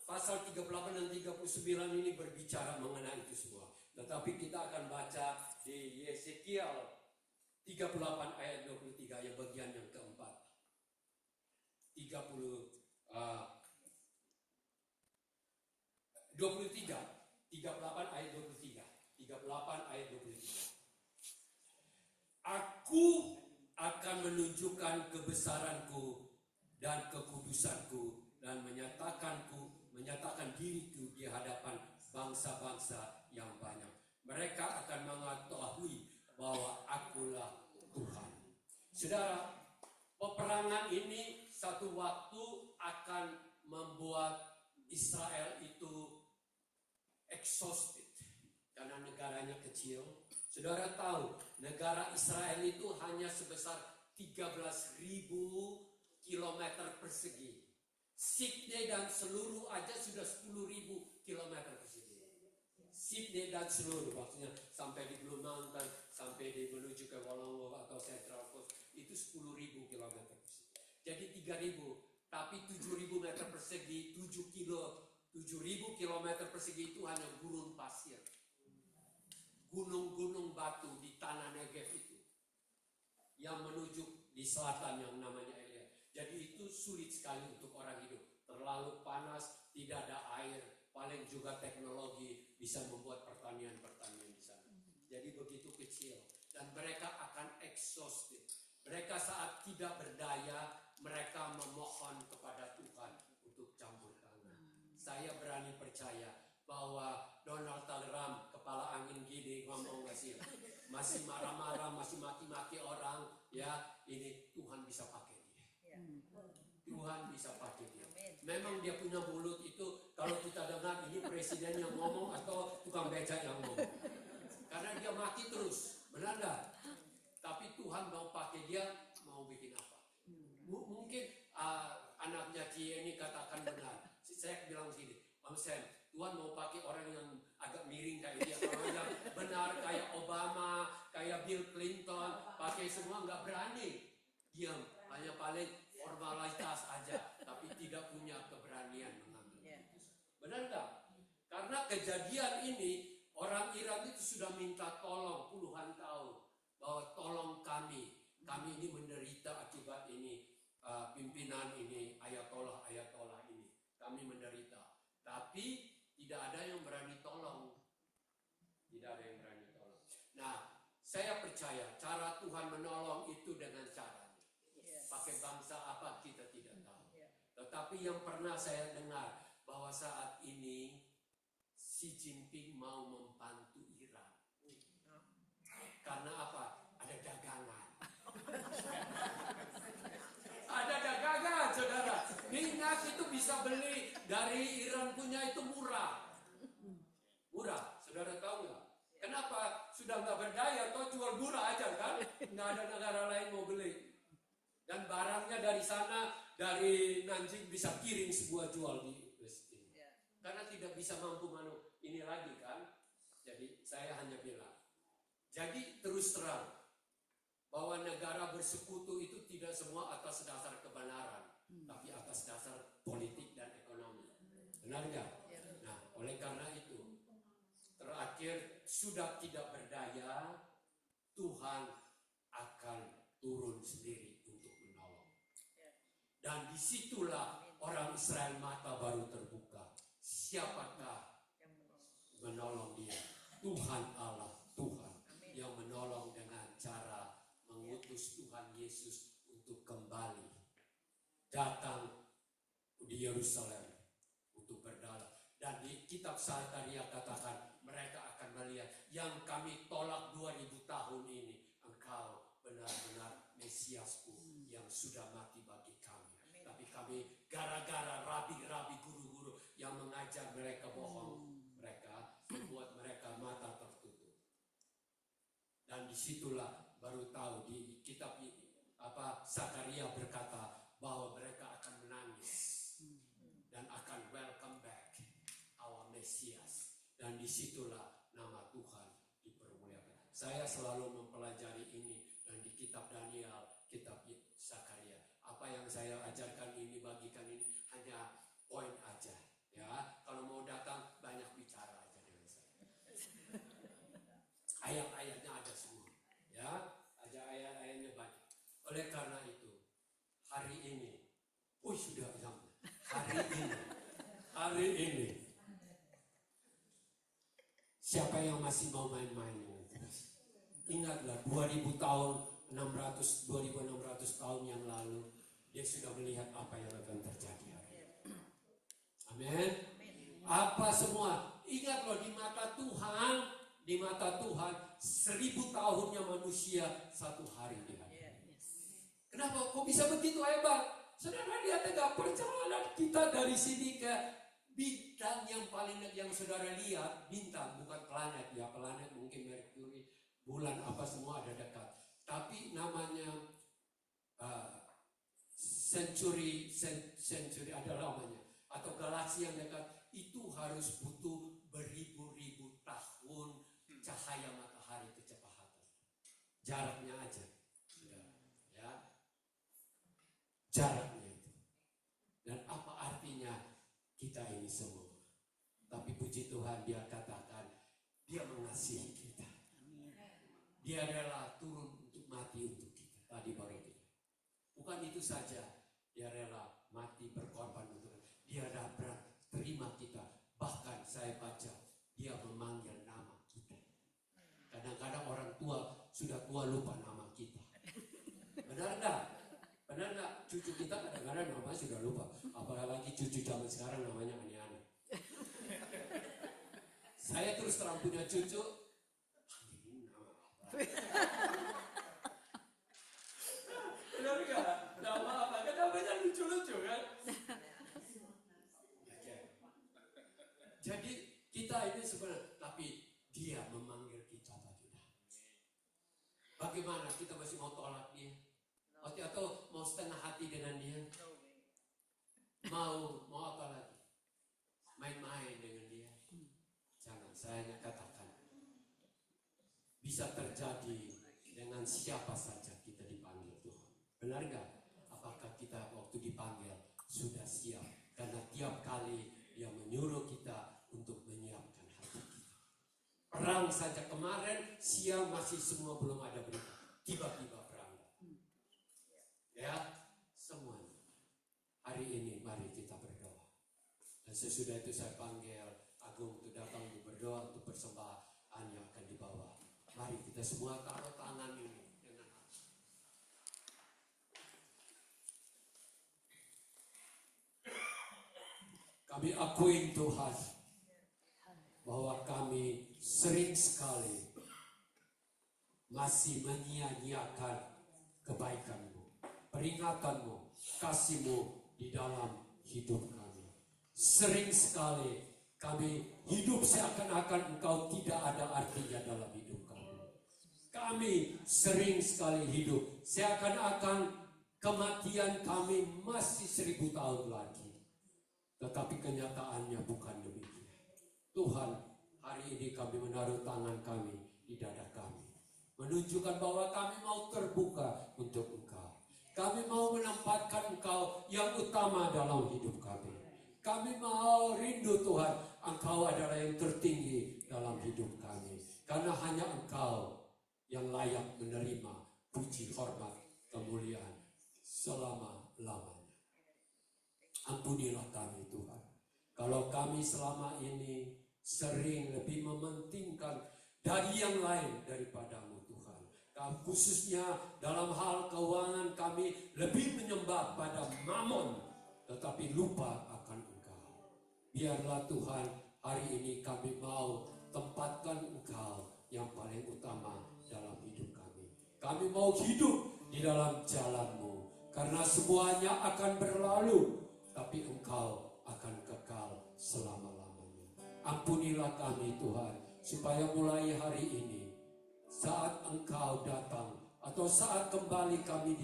pasal 38 dan 39 ini berbicara mengenai itu semua. Tetapi kita akan baca di Yesekiel 38 ayat 23, yang bagian yang keempat. 38 ayat 23. 38 ayat 23. Aku akan menunjukkan kebesaranku dan kekudusanku dan menyatakan diriku di hadapan bangsa-bangsa yang banyak. Mereka akan mengetahui bahwa akulah Tuhan. Saudara, peperangan ini satu waktu akan membuat Israel itu exhausted karena negaranya kecil. Saudara tahu, negara Israel itu hanya sebesar 13.000 kilometer persegi. Sydney dan seluruh aja sudah 10.000 kilometer persegi. Sydney dan seluruh, maksudnya sampai di Blue Mountain, sampai di menuju ke Wollongong atau Central Coast, itu 10.000 kilometer persegi. Jadi 3.000, tapi 7.000 meter persegi, 7.000 kilometer persegi itu hanya gurun pasir. Gunung-gunung batu di tanah Negev itu yang menuju di selatan yang namanya Elia. Jadi itu sulit sekali untuk orang hidup. Terlalu panas, tidak ada air, paling juga teknologi bisa membuat pertanian-pertanian di sana. Jadi begitu kecil dan mereka akan exhausted. Mereka saat tidak berdaya, mereka memohon kepada Tuhan untuk campur tangan. Saya berani percaya bahwa Donald Trump kepala angin gini ngomong masih marah-marah, masih maki-maki orang, ya ini Tuhan bisa pakai dia. Tuhan bisa pakai dia. Memang dia punya mulut itu, kalau kita dengar ini presiden yang ngomong atau tukang becak yang ngomong. Karena dia maki terus, benar nggak? Tapi Tuhan mau pakai dia, mau bikin apa? Mungkin anaknya Cie ini katakan benar. Saya bilang sini, Om Sam, Tuhan mau pakai orang yang agak miring kayak dia. Kalau yang benar kayak Obama, kayak Bill Clinton, pakai semua nggak berani. Diam, hanya paling formalitas aja, tapi tidak punya keberanian mengambil. Benar nggak? Karena kejadian ini, orang Iran itu sudah minta tolong puluhan tahun. Bahwa tolong kami ini menderita akibat ini, pimpinan ini, ayatollah ini. Kami menderita. Tapi tidak ada yang berani tolong. Tidak ada yang berani tolong. Nah, saya percaya cara Tuhan menolong itu dengan caranya. Pakai bangsa apa kita tidak tahu. Tetapi yang pernah saya dengar bahwa saat ini Xi Jinping mau membantu Iran. Karena apa? Ada dagangan. Ada dagangan, saudara. Minyak itu bisa beli dari Iran punya itu murah. Murah, saudara tahu nggak? Kenapa? Sudah nggak berdaya, atau jual murah aja kan? Nggak ada negara lain mau beli. Dan barangnya dari sana, dari Nanjing bisa kirim sebuah jual di Palestina. Karena tidak bisa mampu ini lagi kan? Jadi saya hanya bilang. Jadi terus terang bahwa negara bersekutu itu tidak semua atas dasar kebenaran, tapi atas dasar politik dan ekonomi. Benar nggak? Nah, oleh karena itu, terakhir sudah tidak berdaya, Tuhan akan turun sendiri untuk menolong. Dan disitulah orang Israel mata baru terbuka. Siapakah menolong dia? Tuhan Allah, Tuhan yang menolong dengan cara mengutus Tuhan Yesus untuk kembali datang di Yerusalem untuk berdalam. Dan kitab Zakaria katakan, mereka akan melihat yang kami tolak 2000 tahun ini, engkau benar-benar Mesiasku yang sudah mati bagi kami. Tapi kami gara-gara rabi-rabi guru-guru yang mengajar mereka bohong, mereka membuat mereka mata tertutup. Dan disitulah baru tahu di kitab Zakaria berkata bahwa mereka akan menangis dan akan welcome back our Mesias. Dan disitulah nama Tuhan dipermuliakan. Saya selalu mempelajari ini dan di kitab Daniel, kitab Zakaria. Apa yang saya ajarkan ini, bagikan ini hanya poin aja. Ya, kalau mau datang banyak bicara aja dengan saya. Ayat-ayatnya ada semua. Ya, ada ayat-ayatnya banyak. Oleh karena itu, hari ini, sudah jam. Hari ini, siapa yang masih mau main-main dengan Tuhan? Ingatlah 2000 tahun, 2600 tahun yang lalu, dia sudah melihat apa yang akan terjadi hari ini. Amin. Apa semua, ingat loh, di mata Tuhan 1000 tahunnya manusia 1 hari di hari. Kenapa kok bisa begitu hebat? Saudara lihat enggak, perjalanan kita dari sini ke bintang yang paling yang saudara lihat, bintang bukan planet ya, planet mungkin Merkuri, bulan apa semua ada dekat. Tapi namanya century ada namanya, atau galaksi yang dekat, itu harus butuh beribu-ribu tahun cahaya matahari kecepatan. Jaraknya aja, saudara, ya. Jaraknya itu. Dan apa artinya kita ini semua? Tapi puji Tuhan, dia katakan dia mengasihi kita. Dia rela turun untuk mati untuk kita. Tadi baru kita. Bukan itu saja, dia rela mati berkorban untuk kita. Dia rela terima kita. Bahkan saya baca, dia memanggil nama kita. Kadang-kadang orang tua sudah tua lupa nama kita. Benar enggak? Benar enggak? Cucu kita kadang-kadang namanya sudah lupa. Apalagi cucu zaman sekarang namanya aneh-aneh. Saya terus terang punya cucu, ini nama apa? Benar enggak? Nama apa? Kan namanya lucu-lucu kan? Jadi kita ini sebenarnya, tapi dia memanggil kita tadi. Bagaimana kita masih mau tolak dia? Atau mau setengah hati dengan dia? Mau apa lagi? Main-main dengan dia? Jangan, saya katakan bisa terjadi dengan siapa saja kita dipanggil Tuhan. Benar gak? Apakah kita waktu dipanggil sudah siap? Karena tiap kali dia menyuruh kita untuk menyiapkan hati kita. Perang saja kemarin, siang masih semua belum ada berita. Tiba-tiba ya, semuanya. Hari ini mari kita berdoa. Dan sesudah itu saya panggil Agung untuk datang untuk berdoa untuk persembahan yang akan dibawa. Mari kita semua taruh tangan ini dengan hati. Kami akui Tuhan bahwa kami sering sekali masih menyia-nyiakan kebaikan-Mu, peringatan-Mu, kasih-Mu di dalam hidup kami. Sering sekali kami hidup seakan-akan Engkau tidak ada artinya dalam hidup kami. Kami sering sekali hidup seakan-akan kematian kami masih 1000 tahun lagi. Tetapi kenyataannya bukan demikian. Tuhan, hari ini kami menaruh tangan kami di dada kami, menunjukkan bahwa kami mau terbuka untuk Engkau. Kami mau menempatkan Engkau yang utama dalam hidup kami. Kami mau rindu Tuhan, Engkau adalah yang tertinggi dalam hidup kami. Karena hanya Engkau yang layak menerima puji, hormat, kemuliaan selama-lamanya. Ampunilah kami Tuhan, kalau kami selama ini sering lebih mementingkan dari yang lain daripada-Mu Tuhan. Khususnya dalam hal keuangan kami lebih menyembah pada Mammon, tetapi lupa akan Engkau. Biarlah Tuhan hari ini kami mau tempatkan Engkau yang paling utama dalam hidup kami. Kami mau hidup di dalam jalan-Mu, karena semuanya akan berlalu, tapi Engkau akan kekal selama-lamanya. Ampunilah kami Tuhan, supaya mulai hari ini, saat Engkau datang, atau saat kembali kami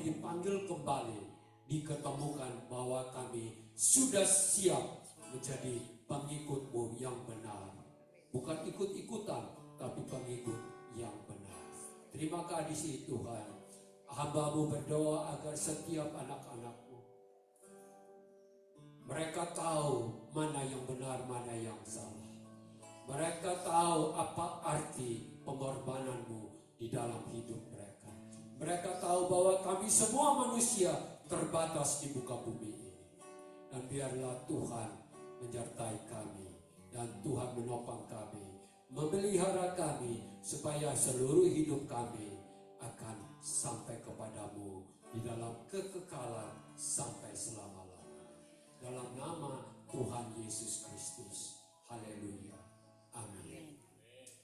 dipanggil kembali, diketemukan bahwa kami sudah siap menjadi pengikut-Mu yang benar. Bukan ikut-ikutan, tapi pengikut yang benar. Terima kasih Tuhan. Hamba-Mu berdoa agar setiap anak-anak-Mu, mereka tahu mana yang benar, mana yang salah. Mereka tahu apa arti pengorbanan-Mu di dalam hidup mereka. Mereka tahu bahwa kami semua manusia terbatas di muka bumi ini. Dan biarlah Tuhan menyertai kami, dan Tuhan menopang kami, memelihara kami, supaya seluruh hidup kami akan sampai kepadamu di dalam kekekalan sampai selama-lamanya. Dalam nama Tuhan Yesus Kristus.